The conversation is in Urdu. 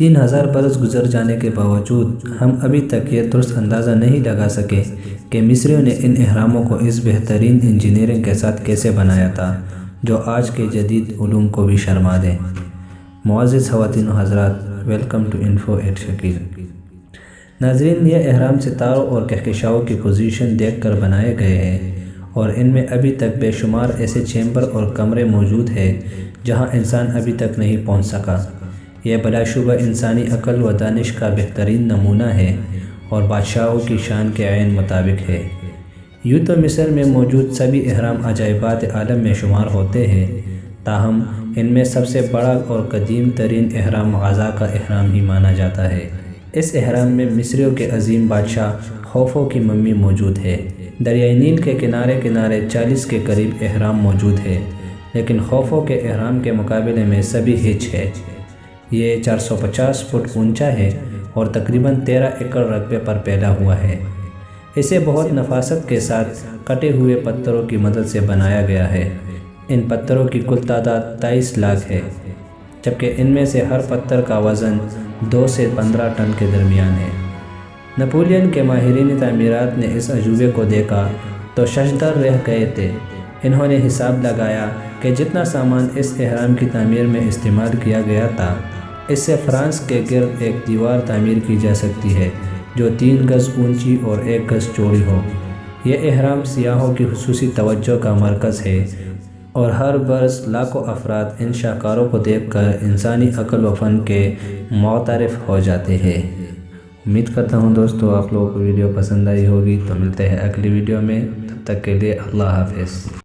3000 برس گزر جانے کے باوجود ہم ابھی تک یہ درست اندازہ نہیں لگا سکے کہ مصریوں نے ان اہراموں کو اس بہترین انجینئرنگ کے ساتھ کیسے بنایا تھا جو آج کے جدید علوم کو بھی شرما دے۔ معزز خواتین و حضرات، welcome to info at Shakeel. ناظرین، یہ اہرام ستاروں اور کہکشاؤں کی پوزیشن دیکھ کر بنائے گئے ہیں اور ان میں ابھی تک بے شمار ایسے چیمبر اور کمرے موجود ہیں جہاں انسان ابھی تک نہیں پہنچ سکا۔ یہ بلا شبہ انسانی عقل و دانش کا بہترین نمونہ ہے اور بادشاہوں کی شان کے عین مطابق ہے۔ یوں تو مصر میں موجود سبھی اہرام عجائبات عالم میں شمار ہوتے ہیں، تاہم ان میں سب سے بڑا اور قدیم ترین اہرام غزہ کا اہرام ہی مانا جاتا ہے۔ اس اہرام میں مصریوں کے عظیم بادشاہ خوفو کی ممی موجود ہے۔ دریائے نیل کے کنارے کنارے 40 کے قریب اہرام موجود ہے، لیکن خوفو کے اہرام کے مقابلے میں سبھی ہچ ہے۔ یہ 450 فٹ اونچا ہے اور تقریباً 13 ایکڑ رقبے پر پھیلا ہوا ہے۔ اسے بہت نفاست کے ساتھ کٹے ہوئے پتھروں کی مدد سے بنایا گیا ہے۔ ان پتھروں کی کل تعداد 23 لاکھ ہے، جبکہ ان میں سے ہر پتھر کا وزن 2 سے 15 ٹن کے درمیان ہے۔ نپولین کے ماہرین تعمیرات نے اس عجوبے کو دیکھا تو ششدر رہ گئے تھے۔ انہوں نے حساب لگایا کہ جتنا سامان اس اہرام کی تعمیر میں استعمال کیا گیا تھا، اس سے فرانس کے گرد ایک دیوار تعمیر کی جا سکتی ہے جو 3 گز اونچی اور 1 گز چوڑی ہو۔ یہ اہرام سیاحوں کی خصوصی توجہ کا مرکز ہے اور ہر برس لاکھوں افراد ان شاہکاروں کو دیکھ کر انسانی عقل و فن کے معترف ہو جاتے ہیں۔ امید کرتا ہوں دوستو آپ لوگوں کو ویڈیو پسند آئی ہوگی، تو ملتے ہیں اگلی ویڈیو میں، تب تک کے لیے اللہ حافظ۔